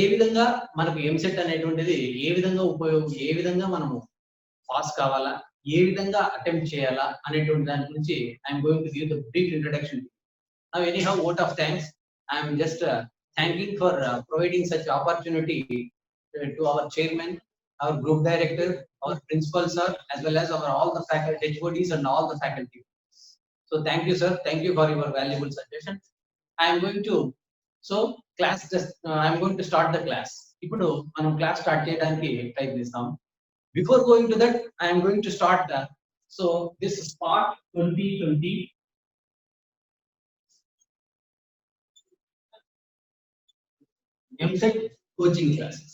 ఏ విధంగా మనకు ఎంసెట్ అనేటువంటిది ఏ విధంగా మనము పాస్ కావాలా, ఏ విధంగా అటెంప్ట్ చేయాలా అనేటువంటి దాని గురించి I'm going to give the brief introduction. Now anyhow, vote of thanks. I am just thanking for providing such opportunity to our chairman, our group director, our principal sir, as well as all the faculty, HODs and all the faculty. So thank you, sir. Thank you for your valuable suggestion. I am going to I am going to start the class. Ipudu manam class start cheyadaniki try chestam. Before going to that, I am going to start this is part 2020 MSET coaching classes.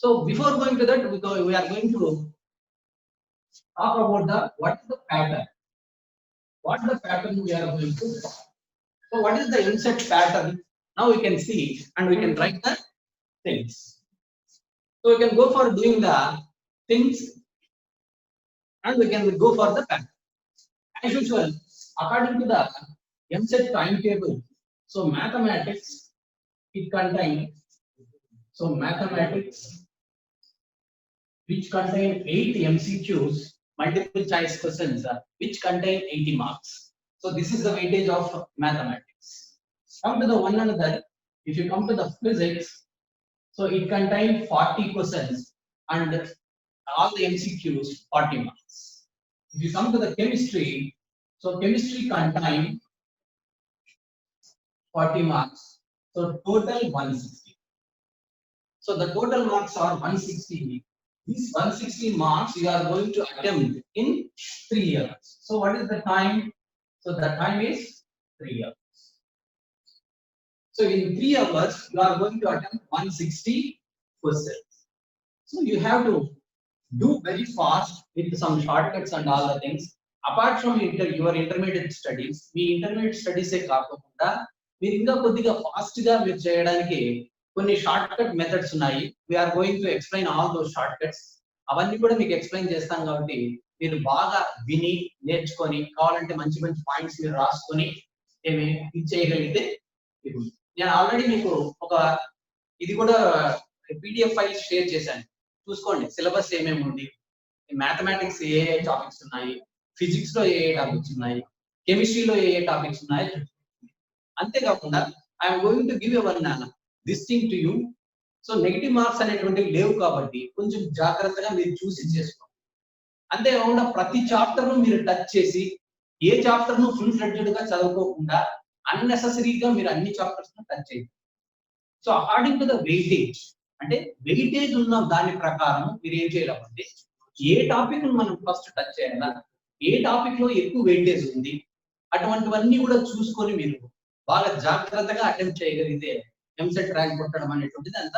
So before going to that, we are going to talk about what is the pattern. What is the pattern we are going to do? So what is the MSET pattern? Now we can see and we can write the things. So we can go for doing the things and we can go for the pattern. As usual, according to the MSET timetable, so mathematics, it contains mathematics which contain 8 MCQs, multiple choice questions, which contain 80 marks. So this is the weightage of mathematics. Come to the one another, if you come to the physics, so it contains 40 questions and all the MCQs 40 marks. If you come to the chemistry, so chemistry contains 40 marks. So total 160. So the total marks are 160. These 160 marks you are going to attempt in 3 years. So what is the time? So the time is 3 years. So in 3 hours you are going to attempt 160 questions. So you have to do very fast with some shortcuts and all the things. Apart from your intermediate studies, మీ intermediate studies ఏ కాకుండా మీరు ఇంకా కొద్దిగా fast గా మీరు చేయడానికి కొన్ని షార్ట్ కట్ మెథడ్స్ ఉన్నాయి. We're going to explain all those short cuts. అవన్నీ కూడా మీకు ఎక్స్ప్లెయిన్ చేస్తాం కాబట్టి మీరు బాగా విని నేర్చుకొని కావాలంటే మంచి మంచి పాయింట్స్ మీరు రాసుకొని ఏమి చేయగలిగితే నేను ఆల్రెడీ మీకు ఇది కూడా PDF ఫైల్స్ షేర్ చేశాను, చూసుకోండి. సిలబస్ ఏమేమి ఉంది, మ్యాథమెటిక్స్ ఏ టాపిక్స్ ఉన్నాయి, ఫిజిక్స్ లో ఏ టాపిక్స్ ఉన్నాయి, కెమిస్ట్రీలో ఏ టాపిక్స్ ఉన్నాయి. అంతేకాకుండా I'm going to give this thing to you. So negative marks అనేటువంటివి లేవు కాబట్టి కొంచెం జాగ్రత్తగా మీరు చూసి చేసుకోండి. అంతేకాకుండా ప్రతి చాప్టర్ మీరు టచ్ చేసి ఏ చాప్టర్ ను ఫుల్ ఫ్లెడ్జెడ్ గా చదువుకోకుండా అన్నెసెసరీగా మీరు అన్ని చాప్టర్స్ ను టచ్ చేయండి. So according to the weightage, అంటే వెయిటేజ్ ఉన్న దాని ప్రకారం మీరు ఏం చేయాలంటే ఏ టాపిక్ ను మనం ఫస్ట్ టచ్ చేయాలా, ఏ టాపిక్ లో ఎక్కువ వెయిటేజ్ ఉంది, అటువంటివన్నీ కూడా చూసుకొని మీరు బాగా జాగ్రత్తగా అటెంప్ట్ చేయగలిగితే ఎంసెట్ ర్యాంక్ కొట్టడం అనేటువంటిది అంత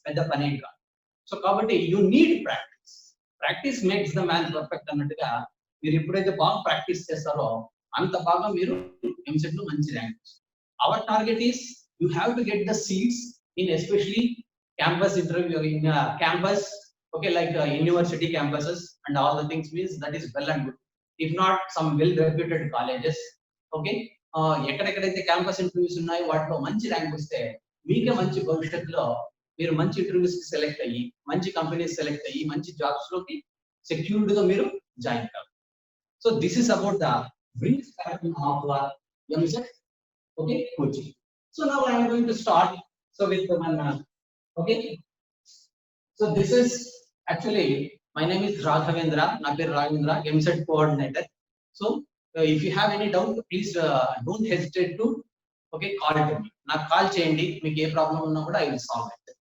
పెద్ద పనే కాదు. సో కాబట్టి you need practice. Practice makes the man perfect అన్నట్టుగా మీరు ఎప్పుడైతే బాగా ప్రాక్టీస్ చేస్తారో అంత బాగా మీరు ఎంసెట్ లో మంచి rank. Our target is you have to get the seats in especially campus interview in campus, okay, like university campuses and all the things, means that is well and good. If not, some well reputed colleges, okay, ఎక్కడెక్కడైతే campus interviews ఉన్నాయో వాటిలో మంచి rank వస్తే మీకే మంచి భవిష్యత్తులో మీరు మంచి ఇంటర్వ్యూస్ కి సెలెక్ట్ అయ్యి మంచి కంపెనీస్ సెలెక్ట్ అయ్యి మంచి జాబ్స్ లోకి సెక్యూర్డ్ గా మీరు జాయిన్ కావాలి. So this is about the brief pattern of EAMCET, okay, coaching. So now I am going to start with one okay. So this is actually, my name is Raghavendra, na peru Raghavendra, MSET coordinator. So if you have any doubt, please don't hesitate to call to me. Na call cheyandi, meeku A problem ఉన్నా కూడా I will solve it.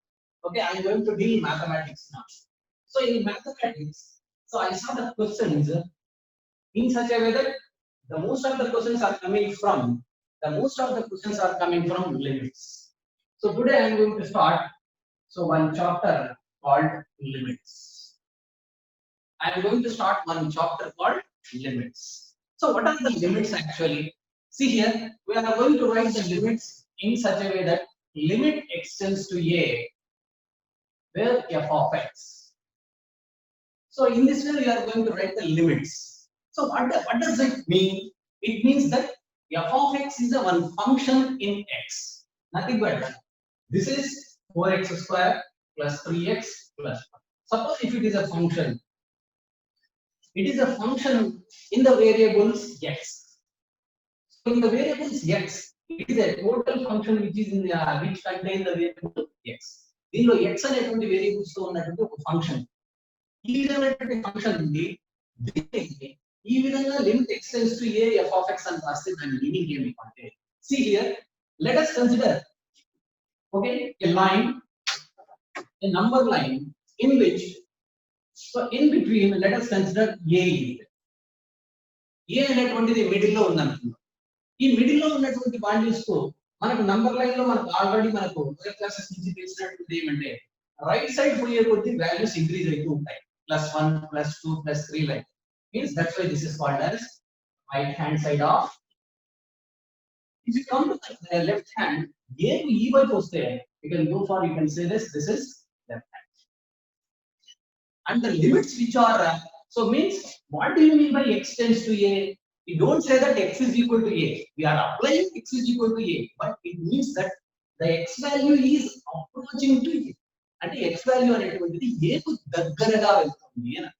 Okay, I am going to deal mathematics now. So in mathematics, so I saw the questions in such a way that most of the questions are coming from limits. So today I am going to start one chapter called limits. I am going to start one chapter called limits. So what are the limits actually? See here, we are going to write the limits in such a way that limit extends to a where f of x. So in this way we are going to write the limits. So what does it mean? It means that f of x is a one function in x, nothing but that. This is 4x square plus 3x plus 1. Suppose if it is a function, it is a function in the variables x. So in the variables x, it is a total function which is in the which contain the variable x. దీనిలో x అనేటువంటి variables తో ఉన్నటువంటి ఒక function. ఈ విధమైనటువంటి function ఉంది. దీనికి ఈ విధంగా limit extends to a f of x అని రాస్తే దాని మీనింగ్ ఏమిటంటే, see here, let us consider, okay, a line, a number line in which, so in between, let us consider a. a అనేటువంటిది మిడిల్ లో ఉందనుకుందాం. ఈ మిడిల్ లో ఉన్నటువంటి వాల్యూస్ తో మనకు నంబర్ లైన్ లో మనకు ఆల్రెడీ మనకు క్లాసెస్ నుంచి తెలిసినటువంటి ఏమంటే రైట్ సైడ్ పోయే కొద్ది వాల్యూస్ ఇంక్రీజ్ అవుతూ ఉంటాయి. +1, +2, +3 like. Means that's why this is called as right hand side of. If you come to the left hand, a to e by poste, you can go for, you can say this is left hand. And the limits which are, so means what do you mean by x tends to a? We don't say that x is equal to a. We are applying x is equal to a, but it means that the x value is approaching to a. And the x value అనేటువంటిది a కు దగ్గరగా వెళ్తుంది అని.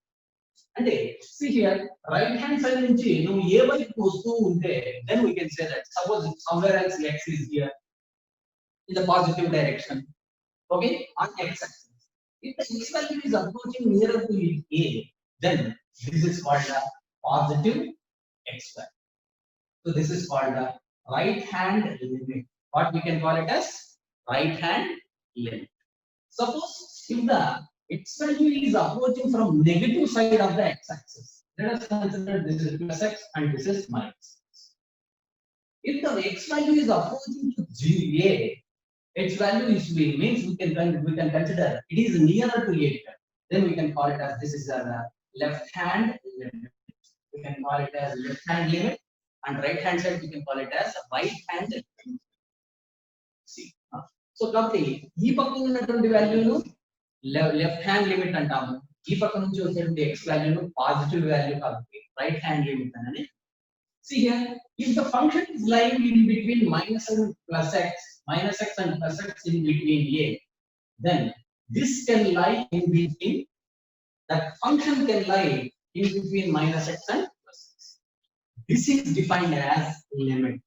అంటే see here, right hand side నుంచి నువ్వు a వైపు వస్తూ ఉంటే, then we can say that suppose somewhere else x is here in the positive direction, okay, on x axis. If the x value is approaching nearer to a, then this is called a positive x value. So this is called the right hand limit. What we can call it as right hand limit. Suppose if the x value is approaching from negative side of the x axis, let us consider this is plus x and this is minus x. If the x value is approaching to a, x value is means we can consider it is nearer to a, then we can call it as this is a left hand limit. We can call it as left hand limit, and right hand side we can call it as right hand limit. See, so కాబట్టి ఈ పక్కన ఉన్నటువంటి వాల్యూను left hand limit అంటాము. ఈ పక్క నుంచి వచ్చేటువంటి x వాల్యూను positive value కాబట్టి రైట్ హ్యాండ్ లిమిట్ అని. See here, if the function is lying in between minus and plus x and plus x in between a, then this can lie in between, that function can lie in between minus x and plus x. This is defined as limit.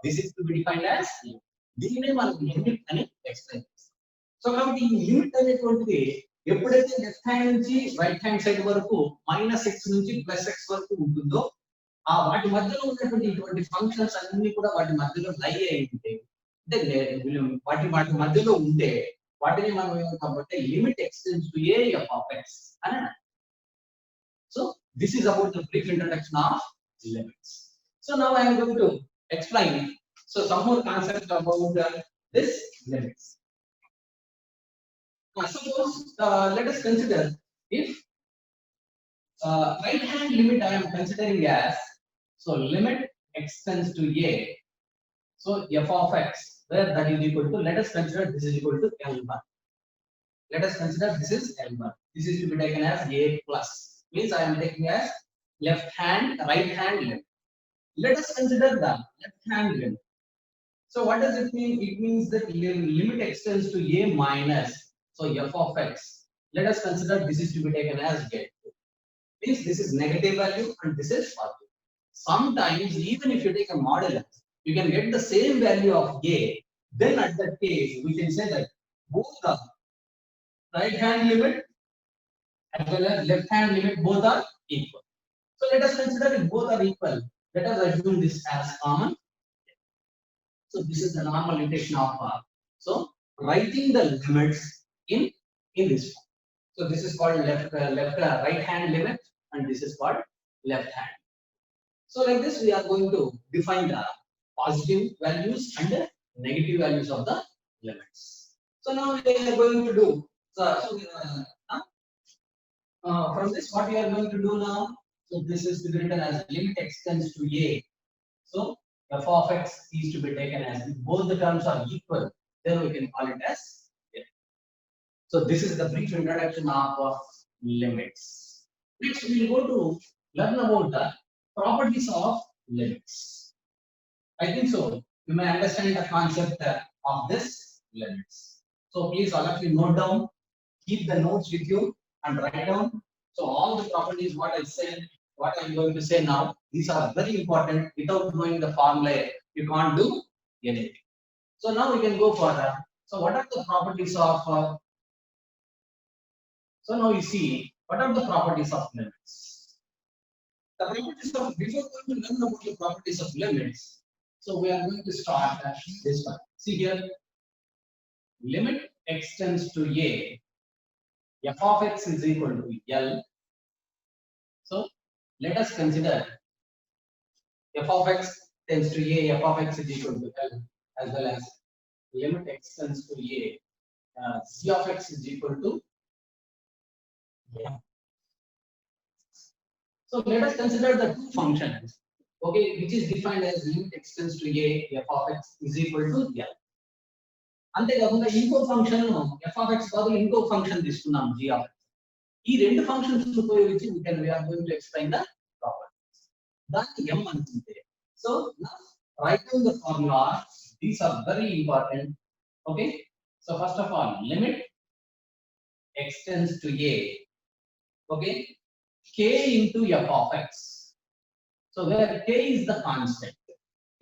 This is to be defined as limit. దీనినే మనం limit అని explain చేస్తాం. So కాబట్టి ఈ limit అనేటువంటిది ఎప్పుడైతే left hand నుంచి right hand side వరకు -x నుంచి +x వరకు ఉంటుందో, ఆ వాటి మధ్యలో ఉన్నటువంటి ఇటువంటి ఫంక్షన్స్ అన్ని కూడా వాటి మధ్యలో లై అయి ఉంటాయి. అంటే వాటి మధ్యలో ఉంటే వాటిని మనం ఏమంటామంటే limit extends to a f of x అని అంటాం. So this is about the brief introduction of limits. So now I am going to explain some more concepts about this limits. Suppose let us consider if right hand limit I am considering as, so limit extends to a, so f of x, where that is equal to, let us consider this is equal to L1. Let us consider this is L1. This is to be taken as a plus, means I am taking as left hand, right hand limit. Let us consider the left hand limit. So what does it mean? It means that limit extends to a minus, so f of x. Let us consider this is to be taken as a. Means this is negative value and this is positive. Sometimes even if you take a modulus, you can get the same value of a. Then at that case we can say that both the right hand limit as well as left hand limit both are equal. So let us consider if both are equal. Let us assume this as common. So this is the normal notation of so writing the limits in this form. So this is called right hand limit, and this is called left hand. So like this we are going to define the positive values and the negative values of the limits. So now we are going to do from this what we are going to do now. So this is to be written as limit extends to a. So f of x is to be taken as, if both the terms are equal, then we can call it as a. So this is the brief introduction of limits. Next we will go to learn about the properties of limits. I think so you may understand the concept of this limits. So please all of you note down, keep the notes with you and write down. So all the properties what I said, what I'm going to say now, these are very important. Without knowing the formula, you can't do anything. So now we can go further. So what are the properties of? So now you see what are the properties of limits. The properties of before going to learn about the properties of limits. So we are going to start this one. See here, limit extends to a, f of x is equal to L. So let us consider f of x tends to a, f of x is equal to L, as well as limit extends to a, z of x is equal to M. So let us consider the two functions, okay, which is defined as limit extends to a, f of x is equal to L. అంతేకాకుండా ఇంకో function f of x బదులు ఇంకో function తీసుకున్నాం g of x. ఈ రెండు functions ఉపయోగించి we are going to explain the properties. దాన్ని m అనుకుంటే, so now write down the formula. These are very important. Okay, so first of all, limit extends to a, okay, k into f of x. So where k is the constant,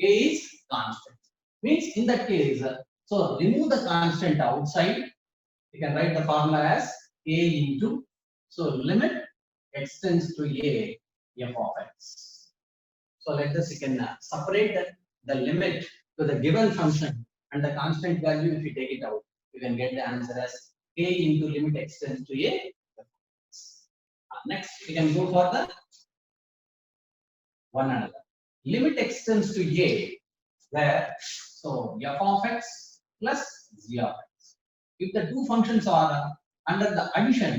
k is constant, means in that case, so remove the constant outside. You can write the formula as a into, so limit extends to a, f of x. So let us, you can separate the limit to the given function and the constant value. If you take it out, you can get the answer as a into limit extends to a, f of x. Next, we can go for the one another. Limit extends to a, where so f of x plus g of x. If the two functions are under the addition,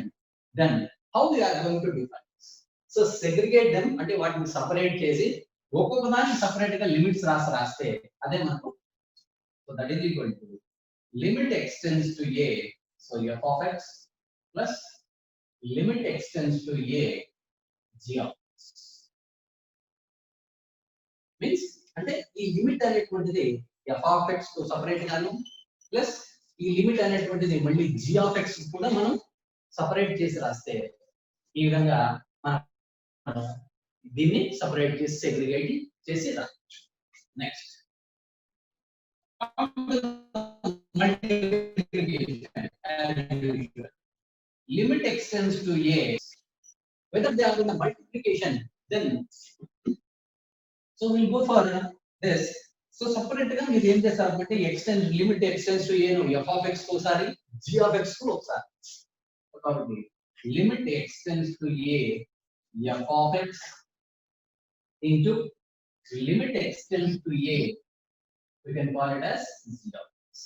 then how we are going to define this? So segregate them, అంటే వాటిని separate చేసి ఒక్కొక్క దాన్ని separate గా limits రాస్తే అదే మనకు, so that is equal to limit extends to a, so f of x plus limit extends to a, g of x. Means అంటే ఈ లిమిట్ అనేటువంటిది f of x తో సెపరేట్ గాను ప్లస్ ఈ లిమిట్ అనేటువంటిది మళ్ళీ g of x కూడా మనం సెపరేట్ చేసి రాస్తే ఈ విధంగా మనం దీన్ని సెపరేట్ చేసి సెగ్రిగేట్ చేసి రాయొచ్చు. Next limit extends to a, whether they are in the multiplication, then so we'll go for this. So separate గా మీరు ఏం చేస్తారంటే extend limit extends to a ను f of x ఒకసారి g of x కు ఒకసారి, కాబట్టి limit extends to a, f of x into limit extends to a, we can call it as g of x.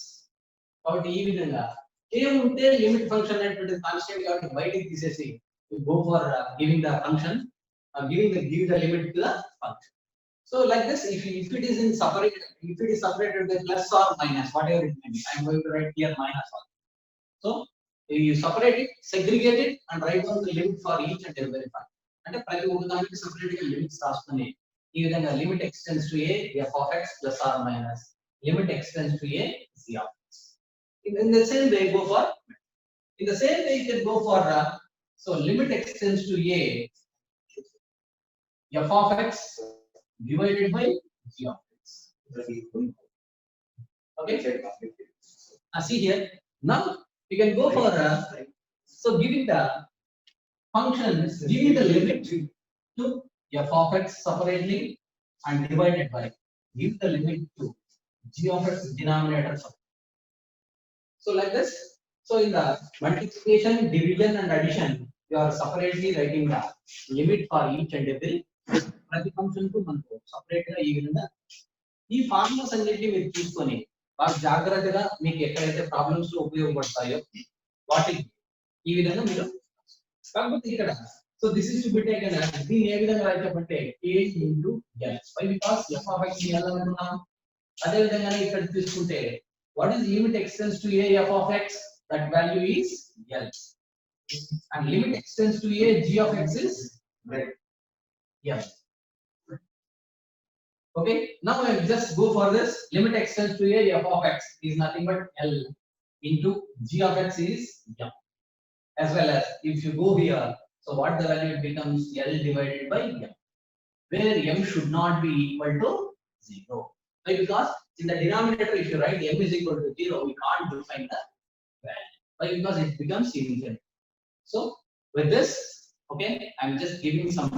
కాబట్టి ఈ విధంగా k ఉంటే limit function అనేటువంటి కాన్స్టెంట్ కాబట్టి బయటికి తీసేసి go for giving the function, give the limit to the function. So like this, if it is in separate, if it is separated by plus or minus, whatever it may be, I am going to write here minus or. So you separate it, segregate it, and write down the limit for each and every function. అంటే ప్రతి ఒక్క దానికి separate గా limits రాసుకొని ఈ విధంగా limit extends to a, f of x plus or minus limit extends to a, z of x. In the same way, go for, in the same way you can go for so limit extends to a, f of x divided by g of x. Okay, see here, now you can go for so giving the functions, giving the limit to f of x separately and divided by, give the limit to g of x denominator separately. So like this, so in the multiplication, division and addition, you are separately writing the limit for each and every ప్రతి function కు మనకు separate గా ఈ విధంగా ఈ formulas అన్నిటిని మీరు తీసుకొని బాగా జాగ్రత్తగా మీకు ఎక్కడైతే ప్రాబ్లమ్స్ లో ఉపయోగపడతాయో వాటికి ఈ విధంగా మీరు, కాకపోతే ఇక్కడ so this is to be taken, దీన్ని ఏ విధంగా రాయకపోతే a into l, why because f of x ని l అనుకున్నాం. అదే విధంగానే ఇక్కడ తీసుకుంటే what is limit extends to a, f of x, that value is l, and limit extends to a, g of x is m. Okay, now I will just go for this limit x tends to a f of x is nothing but L into g of x is m, as well as if you go here, so what the value becomes L divided by m, where m should not be equal to 0. Why? Because in the denominator, if you write m is equal to 0, we can't define the value. Why? Because it becomes infinite. So with this, okay, I'm just giving some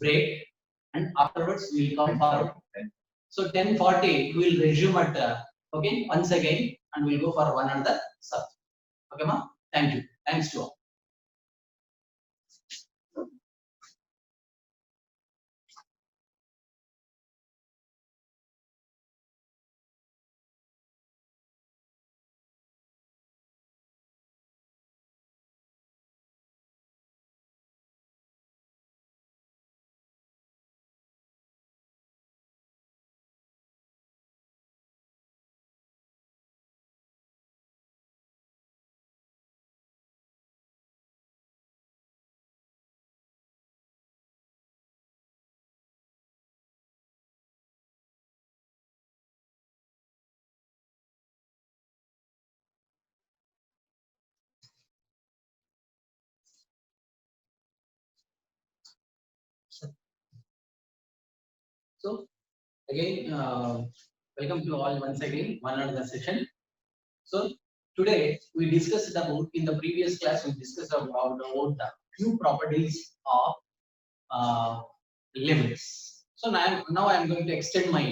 break, and afterwards we will come for 10. So 10:40 we will resume at okay once again, and we'll go for one another subject. Okay, ma? Thank you. Thanks to all. So again, welcome to all once again one another session. So today we discussed about, in the previous class we discussed about the few properties of limits. So now I am going to extend my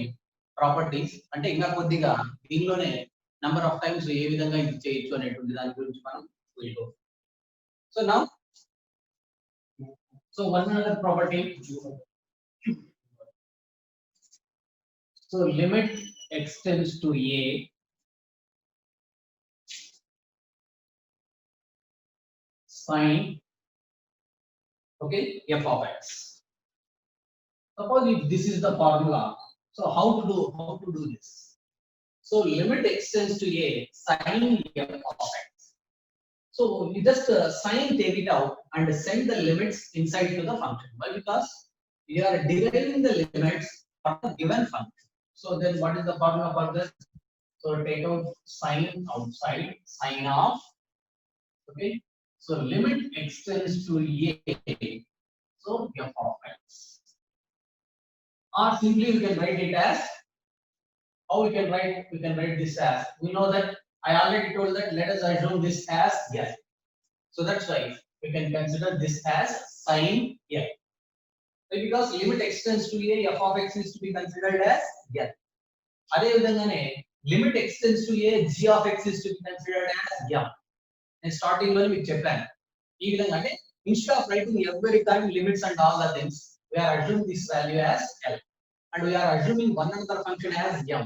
properties. అంటే ఇంకా కొద్దిగా దీనిలోనే number of times ఏ విధంగా ఇది చేయొచ్చు అనేటువంటి దాని గురించి మనం will go. So now, so one another property. So limit x tends to a sin, okay, f of x. Suppose if this is the formula, so how to do this? So limit x tends to a sin f of x. So you just sin, take it out and send the limits inside to the function. Why? Because you are deriving the limits for a given function. So then what is the formula for this? So take out sin outside, sin of, okay. So limit x tends to a, so f of x. Or simply we can write it as, how we can write? We can write this as, we know that I already told that let us assume this as f. So that's why we can consider this as sin f. Because limit x tends to a, f of x is to be considered as f. అదే విధంగానే limit x tends to a, g of x is to be considered as m. నేను starting లో మీకు చెప్పాను ఈ విధంగా, అంటే instead of writing every time limits and all the things, we are assuming this value as L, and we are assuming one another function as m,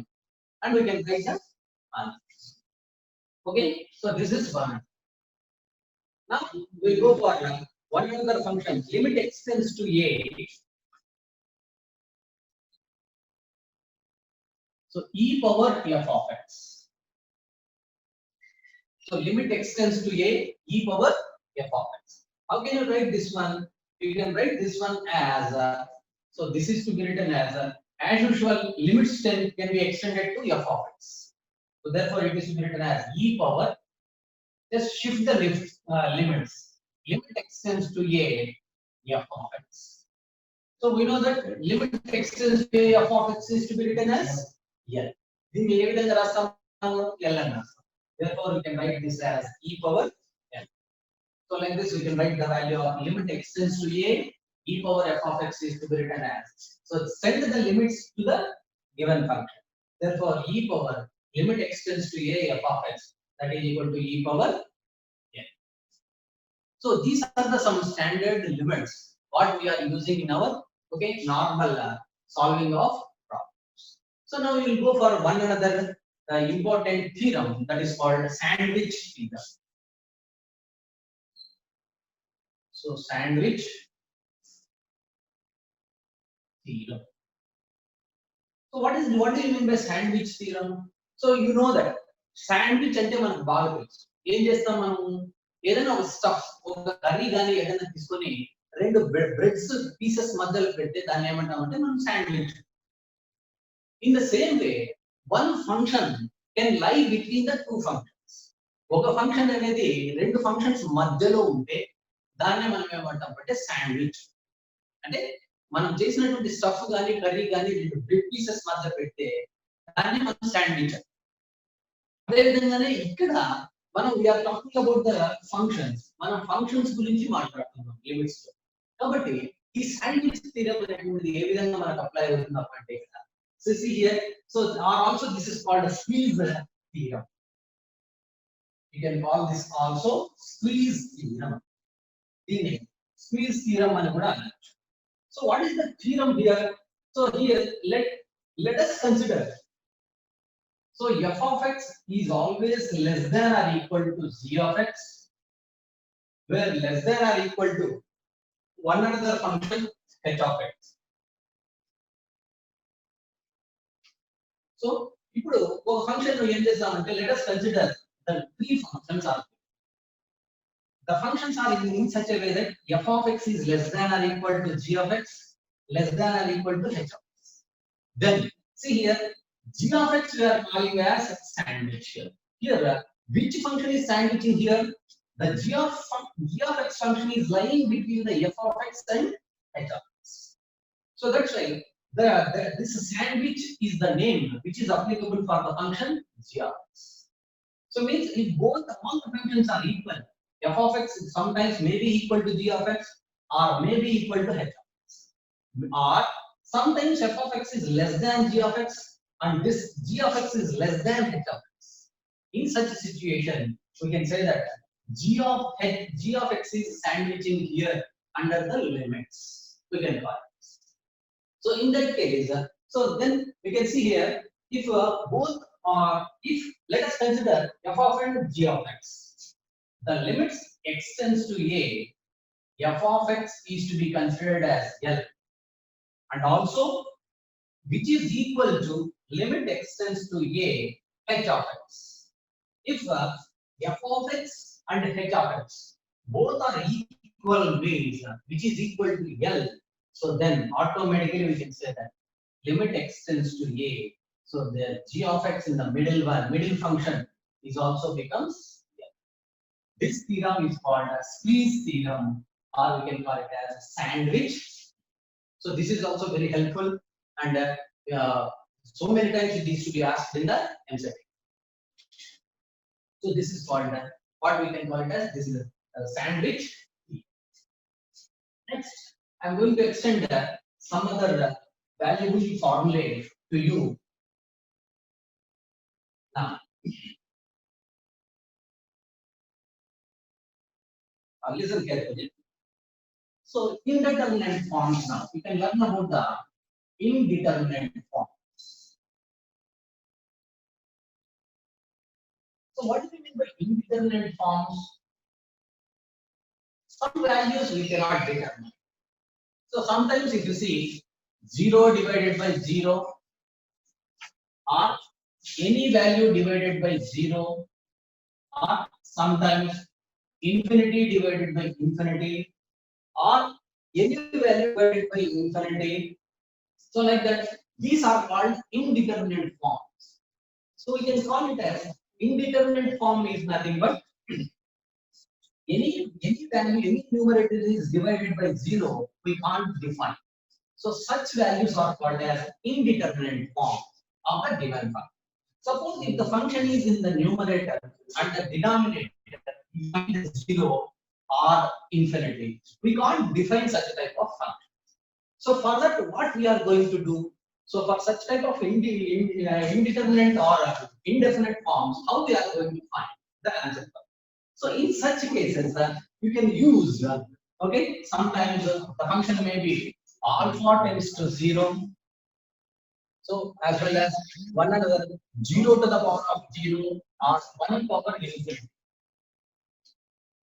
and we can write that one. Okay, so this is one. Now we go for one another function. Limit x tends to a. So e power f of x. So limit x tends to a, e power f of x. How can you write this one? You can write this one as so this is to be written as usual, limits can be extended to f of x. So therefore it is to be written as e power. Just shift the limits. Limit x tends to a, f of x. So we know that limit x tends to a, f of x is to be written as L. దీన్ని ఏ విధంగా రాస్తాము? L అని రాస్తాం. Therefore we can write this as e power L. So like this we can write the value of limit x tends to a, e power f of x is to be written as. So send the limits to the given function. Therefore e power limit x tends to a, f of x, that is equal to e power L. So these are the some standard limits what we are using in our normal solving of problems. So now we will go for one another important theorem, that is called sandwich theorem. So sandwich theorem. So what do you mean by sandwich theorem? So you know that sandwich అంటే మనకు బాగా తెలుసు. ఏం చేస్తాం మనం? ఏదైనా ఒక stuff, ఒక కర్రీ గానీ ఏదైనా తీసుకొని రెండు బ్రెడ్స్ పీసెస్ మధ్యలో పెడితే దాన్ని ఏమంటామంటే మనం sandwich. In the same way, one function can lie between the two functions. ఒక ఫంక్షన్ అనేది రెండు ఫంక్షన్స్ మధ్యలో ఉంటే దాన్నే మనం ఏమంటాం అంటే శాండ్విచ్. అంటే మనం చేసినటువంటి స్టఫ్ కానీ కర్రీ కానీ రెండు బ్రెడ్ పీసెస్ మధ్య పెడితే దాన్ని మనం శాండ్విచ్. అదే విధంగానే ఇక్కడ మనం we're talking about the functions, మనం ఫంక్షన్స్ గురించి మాట్లాడుతున్నాం లిమిట్స్ లో. కాబట్టి ఈ శాండ్విచ్ థియరం అనేటువంటిది ఏ విధంగా మనకు అప్లై అవుతుంది అంటే so see here, so also this is called a squeeze theorem. You can call this also squeeze theorem. Squeeze theorem అని కూడా అనొచ్చు. So what is the theorem here? So here let us consider. So f of x is always less than or equal to g of x, where less than or equal to one another function h of x. So ఇప్పుడు ఒక function ను ఏం చేద్దామంటే let us consider the three functions are. The functions are in such a way that f of x is less than or equal to g of x, less than or equal to h of x. Then see here, g of x we are calling as sandwich here. Here which function is sandwiching here? The g of x function is lying between the f of x and h of x. So that's why this sandwich is the name which is applicable for the function g of x. So means if both all the functions are equal, f of x sometimes may be equal to g of x or may be equal to h of x, or sometimes f of x is less than g of x and this g of x is less than h of x. In such a situation, we can say that g of x is sandwiching here under the limits. We can call it. So in that case, so then we can see here, if both if let us consider f of n g of x, the limits extends to a, f of x is to be considered as L, and also which is equal to limit extends to a h of x. If f of x and h of x both are equal means which is equal to L, so then automatically we can say that limit extends to a, so the g of x in the middle function is also becomes L. This theorem is called a squeeze theorem, or we can call it as sandwich. So this is also very helpful, and so many times it is to be asked in the MCQ. So this is called what we can call it as, this is a sandwich. Next, I am going to extend some other valuable formulae to you. Now, listen carefully. So, indeterminate forms now. We can learn about the indeterminate forms. So, what do we mean by indeterminate forms? Some values we cannot determine. So sometimes if you see 0 divided by 0 or any value divided by 0, or sometimes infinity divided by infinity, or any value divided by infinity. So like that, these are called indeterminate forms. So we can call it as indeterminate form is nothing but any value, any numerator is divided by 0, we can't define. So such values are called as indeterminate form of a given function. Suppose if the function is in the numerator and the denominator is 0 or infinity, we can't define such a type of function. So for that, what we are going to do? So for such type of indeterminate or indefinite forms, how we are going to find the answer? So in such cases, you can use, okay, sometimes the function may be alpha tends to 0. So as well as one another 0 to the power of 0 or 1 power infinity.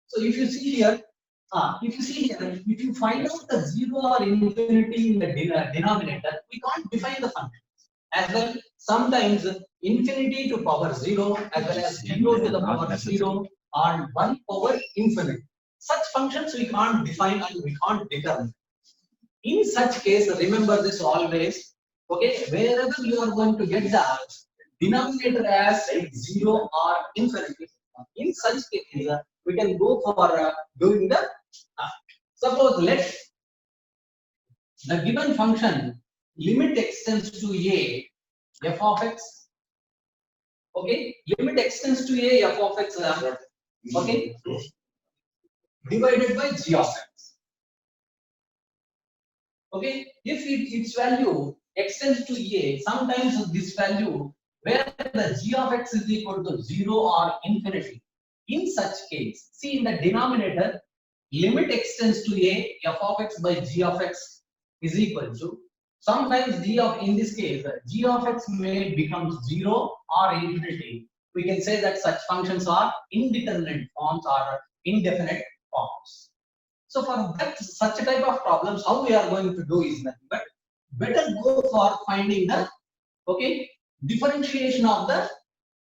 So if you see here, if you find out the 0 or infinity in the denominator, we can't define the function. As well, sometimes infinity to power 0 as well as 0 to the power 0 or 1 power infinite. Such functions we can't define and we can't determine. In such case, remember this always, Okay, wherever you are going to get the denominator as 0 or infinity, in such case, we can go for doing the suppose let the given function limit extends to a f of x. Okay, limit extends to a f of x. Okay, divided by g of x. Okay, if its value extends to a, sometimes this value where the g of x is equal to 0 or infinity. In such case, see in the denominator, limit extends to a f of x by g of x is equal to, sometimes g of, in this case, g of x may become 0 or infinity. We can say that such functions are indeterminate forms or indefinite forms. So for that such a type of problems, how we are going to do is nothing but better go for finding the differentiation of the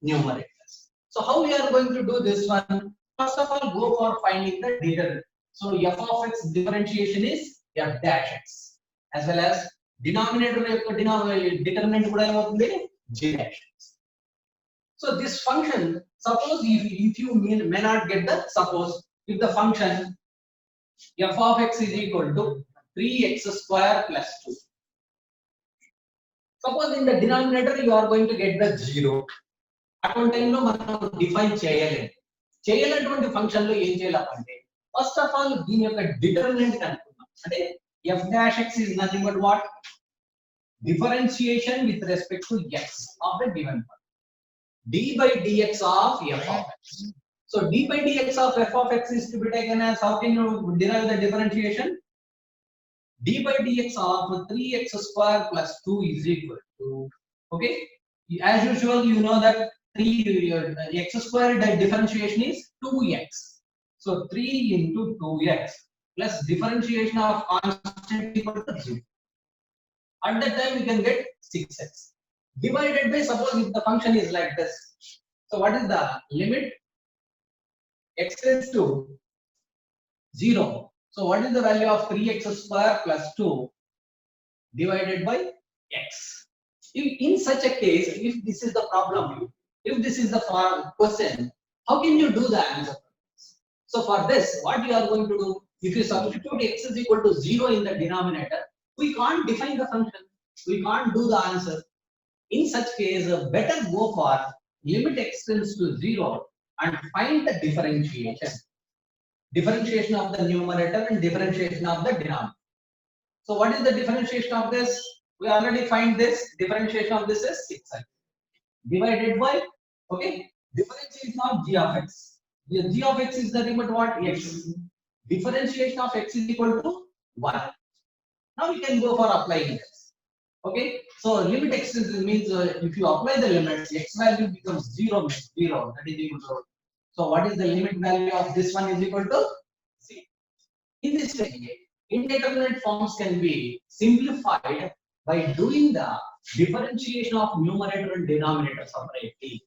numerators. So how we are going to do this one? First of all, go for finding the determinant. So f of x differentiation is f dash x, as well as denominator determinant kuda emotundi g dash x. So this function, suppose if you may not get the, suppose if the function f of x is equal to 3x square plus 2. Suppose in the denominator you are going to get the 0. అటువంటి టైంలో మనం define చేయలేము. చేయలేటువంటి function లో ఏం చేయాలంటే first of all దీని యొక్క determinant కనుక్కుందాం. అంటే f dash x is nothing but what? Differentiation with respect to x of the given function. d by dx of f of x. So d by dx of f of x is to be taken as, how can you derive the differentiation? d by dx of 3x square plus 2 is equal to, okay, as usual you know that 3 x square differentiation is 2x. So 3 into 2x plus differentiation of constant equal to 0. At that time we can get 6x divided by, suppose if the function is like this. So what is the limit? X tends to 0. So what is the value of 3x square plus 2 divided by x? In such a case, if this is the problem, if this is the question, how can you do the answer? So for this, what you are going to do, if you substitute x is equal to 0 in the denominator, we can't define the function, we can't do the answer. In such case, better go for limit x tends to 0 and find the differentiation of the numerator and differentiation of the denominator. So what is the differentiation of this? We already find this. Differentiation of this is 6x divided by, okay, differentiation of g of x. The g of x is nothing but what? X. Differentiation of x is equal to 1. Now we can go for applying this. Okay, so limit x means if you apply the limits, x value becomes 0, means 0. That is equal to. So what is the limit value of this one is equal to 0. In this way, indeterminate forms can be simplified by doing the differentiation of numerator and denominator separately.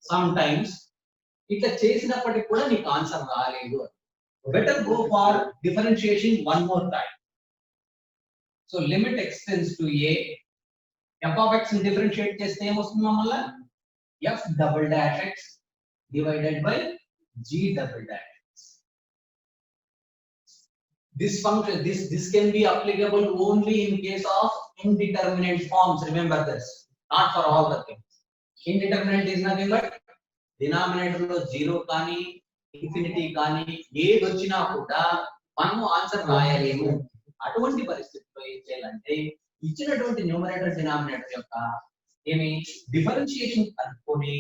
Sometimes itla chesinappadiki kuda neeku answer raaledu. Better go for differentiation one more time. So limit x tends to a, f of x ni differentiate cheste em vastundi malla f double dash x divided by g double dash. This function, this can be applicable only in case of indeterminate forms. Remember this, not for all the things. Indeterminate is nothing but denominator lo 0 kani infinity kani ఏది వచ్చినా కూడా మనము answer రాయలేము. అటువంటి పరిస్థితిలో ఏం చేయాలంటే ఇచ్చినటువంటి numerator denominator యొక్క ఏమి డిఫరెన్షియేషన్ కనుక్కొని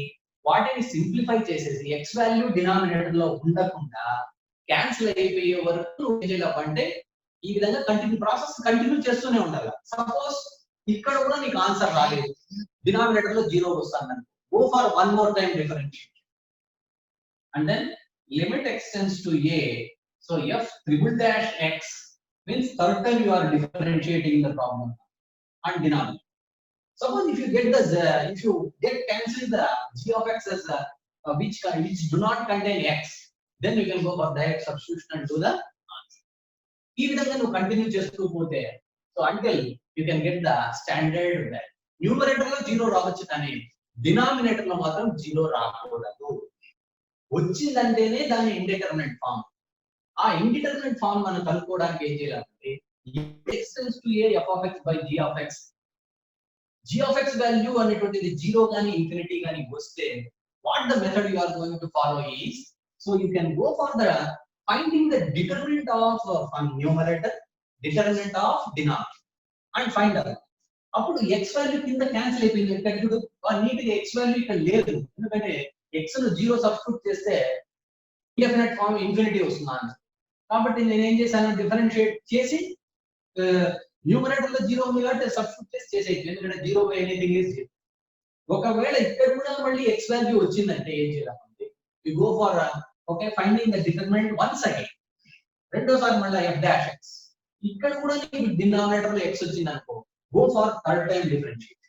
వాటిని సింప్లిఫై చేసేసి x వాల్యూ డినామినేటర్ లో ఉండకుండా క్యాన్సిల్ అయిపోయే వరకు ఏం చేయాలంటే ఈ విధంగా ప్రాసెస్ కంటిన్యూ చేస్తూనే ఉండాలి. సపోజ్ ఇక్కడ కూడా నీకు ఆన్సర్ రాలేదు, డినామినేటర్ లో 0 వస్తుంది, go for one more time differentiation and then limit x tends to a. So f triple dash x means third time you are differentiating the problem and denominator. Suppose if you get if you get cancel the g of x as which do not contain x, then you can go for direct substitution and do the answer. ఈ విధంగా నువ్వు continue చేస్తూ పోతే, so until you can get the standard value. Numerator లో 0 రావచ్చు కానీ denominator లో మాత్రం 0 రాకూడదు. వచ్చిందంటేనే దాన్ని ఇండిటర్మినేట్ ఫామ్. ఆ ఇండిటర్మినేట్ ఫామ్ మనం కనుక్కోవడానికి ఏం చేయాలంటే x tends to a f of x by g of x. g of x value అనేటువంటిది 0 గాని ఇన్ఫినిటీ గాని వస్తే what the method you are going to follow is, so you can go for the finding the determinant of numerator, determinant of denominator and find out. అప్పుడు x value కింద cancel అయిపోయింది. ఇక్కడ చూడు neat గా x value ఇక్కడ లేదు, ఎందుకంటే x ను 0 సబ్స్టిట్యూట్ చేస్తే ఇండెఫినిట్ ఫామ్ ఇన్ఫినిటీ వస్తుంది. కాబట్టి నేను ఏం చేశాను, డిఫరెన్షియేట్ చేసి న్యూమరేటర్ లో 0 ఉంది కాబట్టి సబ్స్టిట్యూట్ చేసేయచ్చు, ఎందుకంటే 0 బై ఎనీథింగ్ ఇస్ 0. ఒకవేళ ఇక్కడ కూడా మళ్ళీ x వాల్యూ వచ్చిందంటే ఏం చేయాలంటే we go for okay finding the determinant once again. రెండోసారి మళ్ళీ f డాష్ x. ఇక్కడ కూడా నీకు డినామినేటర్ లో x వచ్చింది అనుకో, go for third time differentiate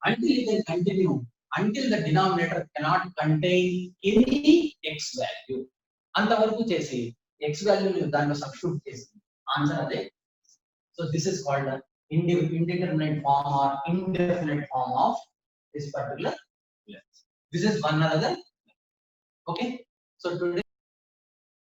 until you can continue until the denominator cannot contain any x value. అంతవరకు చేసి x value ని దాంట్లో సబ్స్టిట్యూట్ చేసి ఆన్సర్ అదే. So this is called the indeterminate form or indefinite form of this particular length. This is one another. Okay, so today